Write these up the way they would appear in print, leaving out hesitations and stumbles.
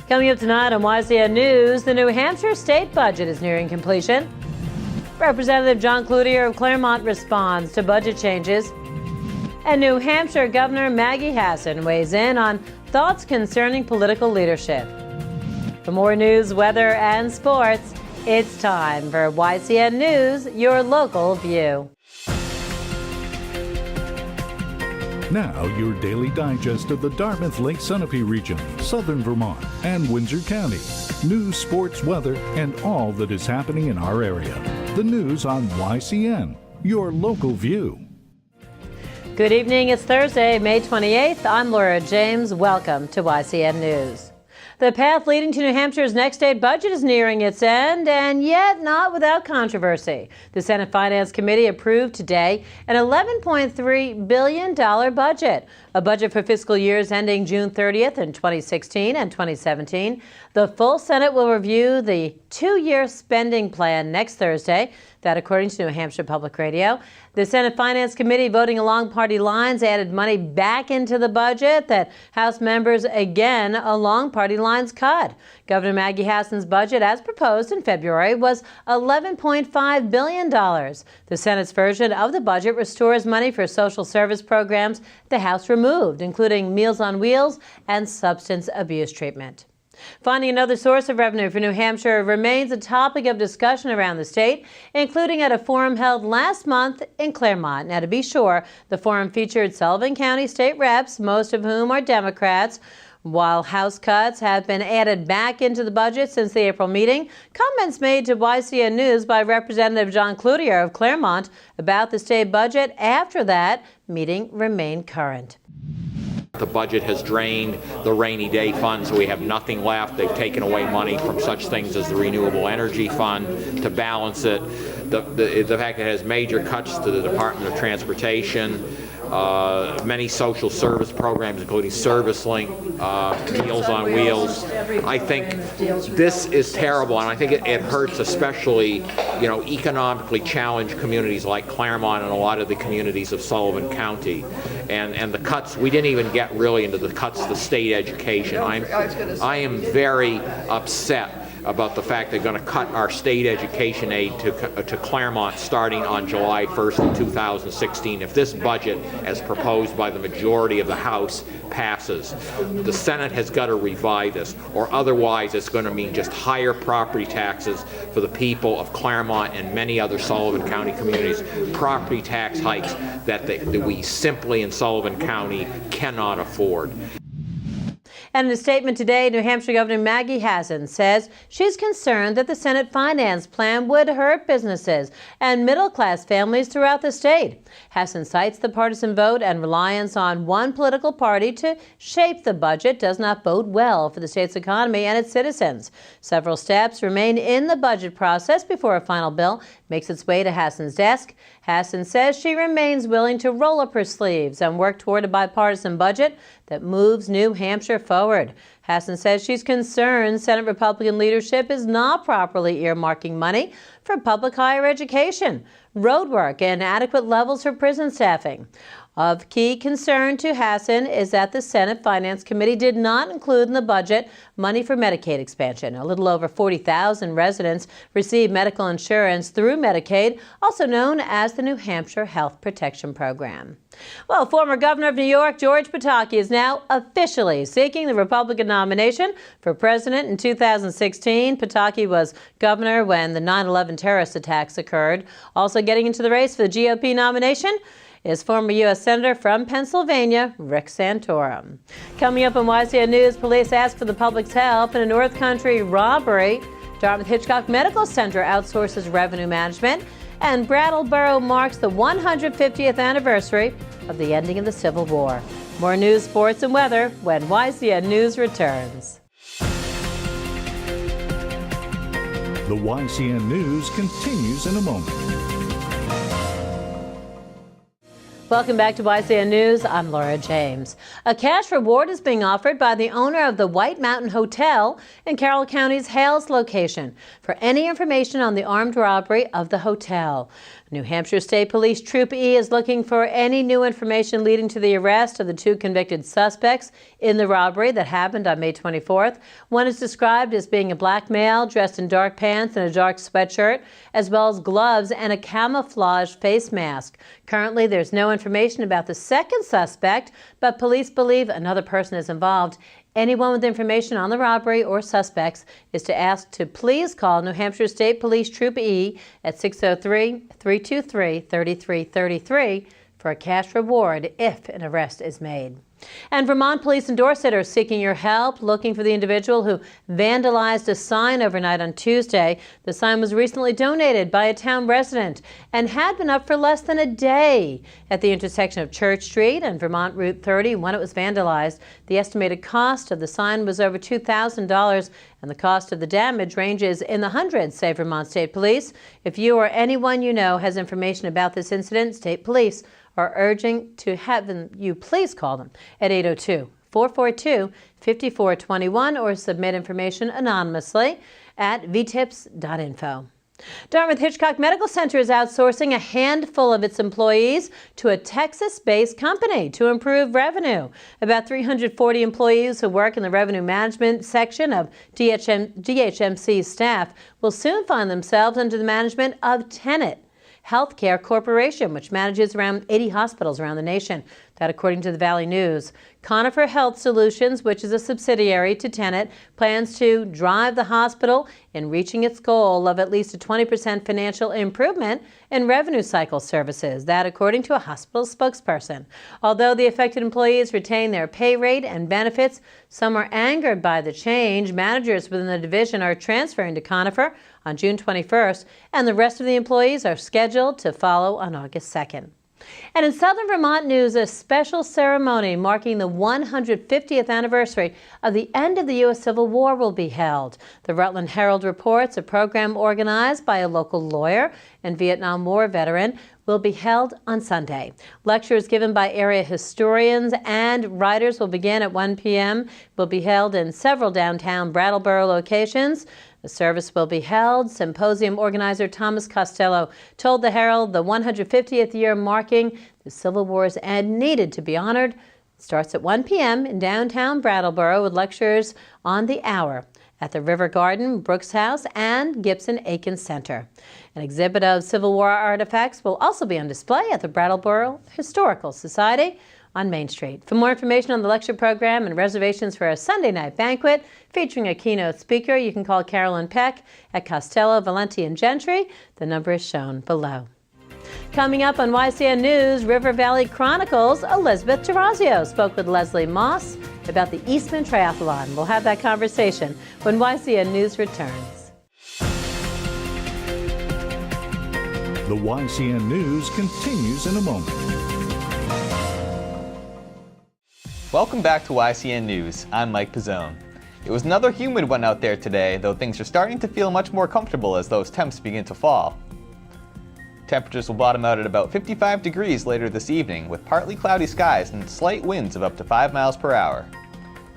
Coming up tonight on YCN News, the New Hampshire state budget is nearing completion. Representative John Cloutier of Claremont responds to budget changes. And New Hampshire Governor Maggie Hassan weighs in on thoughts concerning political leadership. For more news, weather, and sports, it's time for YCN News, your local view. Now, your daily digest of the Dartmouth Lake Sunapee region, southern Vermont, and Windsor County. News, sports, weather, and all that is happening in our area. The news on YCN, your local view. Good evening. It's Thursday, May 28th. I'm Laura James. Welcome to YCN News. The path leading to New Hampshire's next state budget is nearing its end, and yet not without controversy. The Senate Finance Committee approved today an $11.3 billion budget, a budget for fiscal years ending June 30th in 2016 and 2017. The full Senate will review the two-year spending plan next Thursday. That, according to New Hampshire Public Radio. The Senate Finance Committee, voting along party lines, added money back into the budget that House members again along party lines cut. Governor Maggie Hassan's budget, as proposed in February, was $11.5 billion. The Senate's version of the budget restores money for social service programs the House removed, including Meals on Wheels and substance abuse treatment. Finding another source of revenue for New Hampshire remains a topic of discussion around the state, including at a forum held last month in Claremont. Now, to be sure, the forum featured Sullivan County state reps, most of whom are Democrats. While House cuts have been added back into the budget since the April meeting, comments made to YCN News by Representative John Cloutier of Claremont about the state budget after that meeting remained current. The budget has drained the rainy day fund, so we have nothing left. They've taken away money from such things as the Renewable Energy Fund to balance it. The fact that it has major cuts to the Department of Transportation, many social service programs, including ServiceLink, Meals on Wheels. I think this is terrible, and I think it hurts especially, economically challenged communities like Claremont and a lot of the communities of Sullivan County. And the cuts, we didn't even get really into the cuts to state education. I am very upset about the fact they're going to cut our state education aid to Claremont starting on July 1st of 2016. If this budget, as proposed by the majority of the House, passes, the Senate has got to revive this, or otherwise it's going to mean just higher property taxes for the people of Claremont and many other Sullivan County communities, property tax hikes that we simply in Sullivan County cannot afford. And in a statement today, New Hampshire Governor Maggie Hassan says she's concerned that the Senate finance plan would hurt businesses and middle-class families throughout the state. Hassan cites the partisan vote and reliance on one political party to shape the budget does not bode well for the state's economy and its citizens. Several steps remain in the budget process before a final bill makes its way to Hassan's desk. Hassan says she remains willing to roll up her sleeves and work toward a bipartisan budget that moves New Hampshire forward. Hassan says she's concerned Senate Republican leadership is not properly earmarking money for public higher education, roadwork, and adequate levels for prison staffing. Of key concern to Hassan is that the Senate Finance Committee did not include in the budget money for Medicaid expansion. A little over 40,000 residents receive medical insurance through Medicaid, also known as the New Hampshire Health Protection Program. Well, former Governor of New York, George Pataki, is now officially seeking the Republican nomination for president in 2016. Pataki was governor when the 9/11 terrorist attacks occurred. Also getting into the race for the GOP nomination is former U.S. Senator from Pennsylvania, Rick Santorum. Coming up on YCN News, police ask for the public's help in a North Country robbery. Dartmouth Hitchcock Medical Center outsources revenue management. And Brattleboro marks the 150th anniversary of the ending of the Civil War. More news, sports, and weather when YCN News returns. The YCN News continues in a moment. Welcome back to YCN News. I'm Laura James. A cash reward is being offered by the owner of the White Mountain Hotel in Carroll County's Hales location for any information on the armed robbery of the hotel. New Hampshire State Police Troop E is looking for any new information leading to the arrest of the 2 convicted suspects in the robbery that happened on May 24th. One is described as being a black male dressed in dark pants and a dark sweatshirt, as well as gloves and a camouflage face mask. Currently, there's no information about the second suspect, but police believe another person is involved. Anyone with information on the robbery or suspects is to ask to please call New Hampshire State Police Troop E at 603-323-3333 for a cash reward if an arrest is made. And Vermont police in Dorset are seeking your help, looking for the individual who vandalized a sign overnight on Tuesday. The sign was recently donated by a town resident and had been up for less than a day at the intersection of Church Street and Vermont Route 30 when it was vandalized. The estimated cost of the sign was over $2,000, and the cost of the damage ranges in the hundreds, say Vermont State Police. If you or anyone you know has information about this incident, State Police are urging to have you please call them at 802-442-5421 or submit information anonymously at vtips.info. Dartmouth Hitchcock Medical Center is outsourcing a handful of its employees to a Texas-based company to improve revenue. About 340 employees who work in the revenue management section of DHMC's staff will soon find themselves under the management of Tenet Healthcare Corporation, which manages around 80 hospitals around the nation. That according to the Valley News. Conifer Health Solutions, which is a subsidiary to Tenet, plans to drive the hospital in reaching its goal of at least a 20% financial improvement in revenue cycle services. That according to a hospital spokesperson. Although the affected employees retain their pay rate and benefits, some are angered by the change. Managers within the division are transferring to Conifer on June 21st, and the rest of the employees are scheduled to follow on August 2nd. And in Southern Vermont news, a special ceremony marking the 150th anniversary of the end of the U.S. Civil War will be held. The Rutland Herald reports a program organized by a local lawyer and Vietnam War veteran will be held on Sunday. Lectures given by area historians and writers will begin at 1 p.m. will be held in several downtown Brattleboro locations. The service will be held. Symposium organizer Thomas Costello told the Herald the 150th year marking the Civil War's end needed to be honored. It starts at 1 p.m. in downtown Brattleboro with lectures on the hour at the River Garden, Brooks House, and Gibson Aiken Center. An exhibit of Civil War artifacts will also be on display at the Brattleboro Historical Society on Main Street. For more information on the lecture program and reservations for a Sunday night banquet featuring a keynote speaker, you can call Carolyn Peck at Costello, Valenti, and Gentry. The number is shown below. Coming up on YCN News, River Valley Chronicles, Elizabeth Gerazio spoke with Leslie Moss about the Eastman Triathlon. We'll have that conversation when YCN News returns. The YCN News continues in a moment. Welcome back to YCN News. I'm Mike Pizzone. It was another humid one out there today, though things are starting to feel much more comfortable as those temps begin to fall. Temperatures will bottom out at about 55 degrees later this evening, with partly cloudy skies and slight winds of up to 5 miles per hour.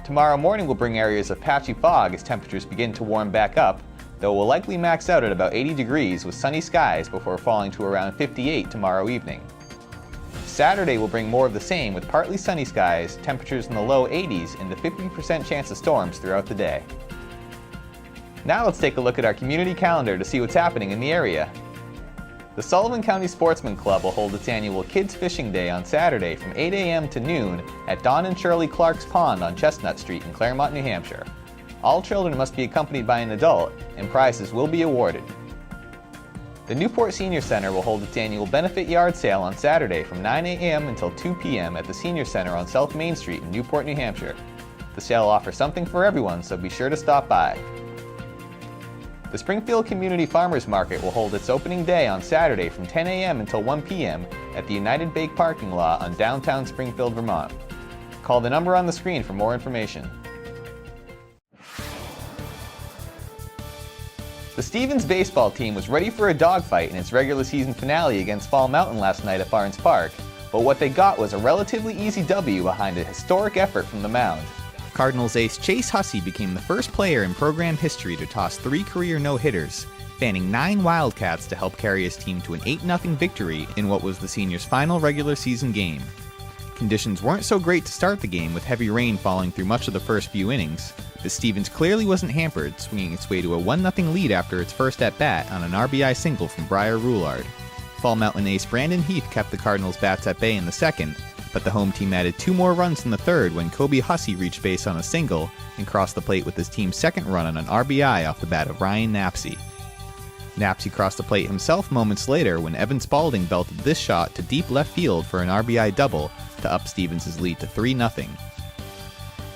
Tomorrow morning will bring areas of patchy fog as temperatures begin to warm back up, though it will likely max out at about 80 degrees with sunny skies before falling to around 58 tomorrow evening. Saturday will bring more of the same with partly sunny skies, temperatures in the low 80s, and a 50% chance of storms throughout the day. Now let's take a look at our community calendar to see what's happening in the area. The Sullivan County Sportsman Club will hold its annual Kids Fishing Day on Saturday from 8 a.m. to noon at Don and Shirley Clark's Pond on Chestnut Street in Claremont, New Hampshire. All children must be accompanied by an adult, and prizes will be awarded. The Newport Senior Center will hold its annual benefit yard sale on Saturday from 9 a.m. until 2 p.m. at the Senior Center on South Main Street in Newport, New Hampshire. The sale offers something for everyone, so be sure to stop by. The Springfield Community Farmers Market will hold its opening day on Saturday from 10 a.m. until 1 p.m. at the United Bake parking lot on downtown Springfield, Vermont. Call the number on the screen for more information. The Stevens baseball team was ready for a dogfight in its regular season finale against Fall Mountain last night at Barnes Park, but what they got was a relatively easy W behind a historic effort from the mound. Cardinals ace Chase Hussey became the first player in program history to toss 3 career no-hitters. fanning 9 Wildcats to help carry his team to an 8-0 victory in what was the seniors' final regular season game. Conditions weren't so great to start the game, with heavy rain falling through much of the first few innings, but Stevens clearly wasn't hampered, swinging its way to a 1-0 lead after its first at-bat on an RBI single from Briar Roulard. Fall Mountain ace Brandon Heath kept the Cardinals' bats at bay in the second, but the home team added 2 more runs in the third when Kobe Hussey reached base on a single and crossed the plate with his team's second run on an RBI off the bat of Ryan Knapsey. Knapsey crossed the plate himself moments later when Evan Spaulding belted this shot to deep left field for an RBI double to up Stevens' lead to 3-0.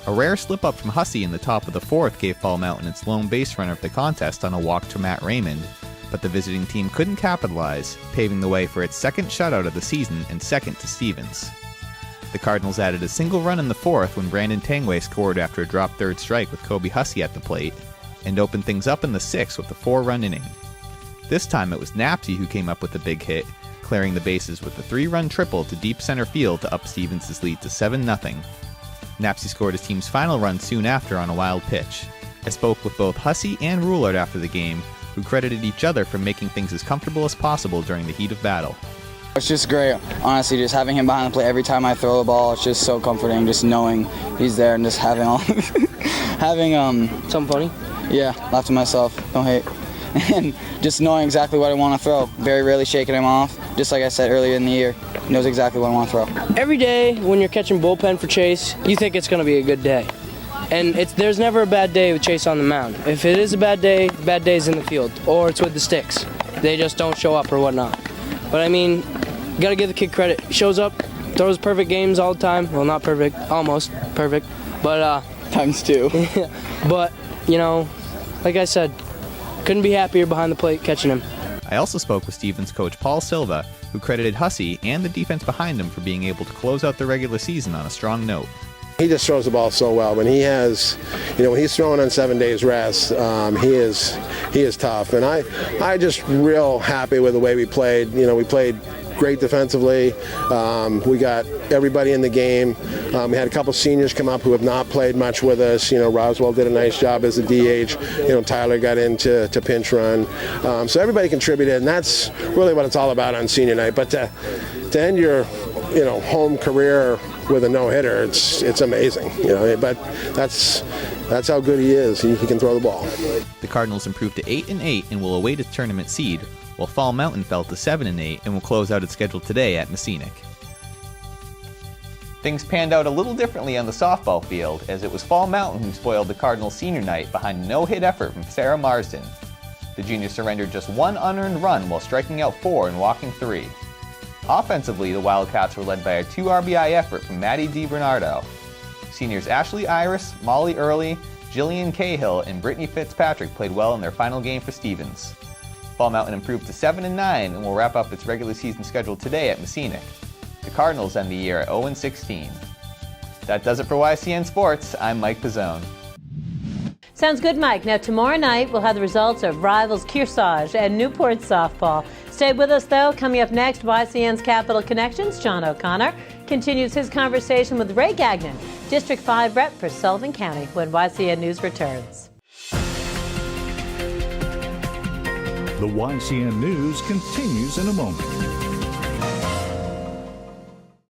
A rare slip-up from Hussey in the top of the fourth gave Fall Mountain its lone base runner of the contest on a walk to Matt Raymond, but the visiting team couldn't capitalize, paving the way for its second shutout of the season and second to Stevens. The Cardinals added a single run in the fourth when Brandon Tangway scored after a drop third strike with Kobe Hussey at the plate, and opened things up in the sixth with a 4-run inning. This time it was Knapsey who came up with the big hit, clearing the bases with a 3-run triple to deep center field to up Stevens' lead to 7-0. Knapsey scored his team's final run soon after on a wild pitch. I spoke with both Hussey and Roulard after the game, who credited each other for making things as comfortable as possible during the heat of battle. It's just great, honestly, just having him behind the plate every time I throw the ball. It's just so comforting, just knowing he's there and just having something funny. Yeah, laugh to myself, don't hate, and just knowing exactly what I want to throw. Very rarely shaking him off. Just like I said earlier in the year, he knows exactly what I want to throw. Every day when you're catching bullpen for Chase, you think it's going to be a good day, and there's never a bad day with Chase on the mound. If it is a bad day's in the field, or it's with the sticks. They just don't show up or whatnot. But I mean, you gotta give the kid credit. He shows up, throws perfect games all the time. Well, not perfect, almost perfect, but Times 2. but you know, like I said, couldn't be happier behind the plate catching him. I also spoke with Stevens coach Paul Silva, who credited Hussey and the defense behind him for being able to close out the regular season on a strong note. He just throws the ball so well. When he has, when he's throwing on 7 days rest, he is tough. And I just real happy with the way we played. We played great defensively. We got everybody in the game. We had a couple seniors come up who have not played much with us. Roswell did a nice job as a DH. Tyler got into pinch run. So everybody contributed, and that's really what it's all about on senior night. But to end your home career with a no-hitter, it's amazing. But that's how good he is. He can throw the ball. The Cardinals improved to 8-8 and will await its tournament seed, while Fall Mountain fell to 7-8 and will close out its schedule today at Messinic. Things panned out a little differently on the softball field, as it was Fall Mountain who spoiled the Cardinals' senior night behind a no-hit effort from Sarah Marsden. The junior surrendered just 1 unearned run while striking out 4 and walking 3. Offensively, the Wildcats were led by a 2 RBI effort from Maddie DiBernardo. Seniors Ashley Iris, Molly Early, Jillian Cahill, and Brittany Fitzpatrick played well in their final game for Stevens. Fall Mountain improved to 7-9 and will wrap up its regular season schedule today at Messinic. The Cardinals end the year at 0-16. That does it for YCN Sports. I'm Mike Pizzone. Sounds good, Mike. Now, tomorrow night, we'll have the results of rivals Kearsarge and Newport softball. Stay with us, though. Coming up next, YCN's Capital Connections, John O'Connor continues his conversation with Ray Gagnon, District 5 rep for Sullivan County, when YCN News returns. The YCN News continues in a moment.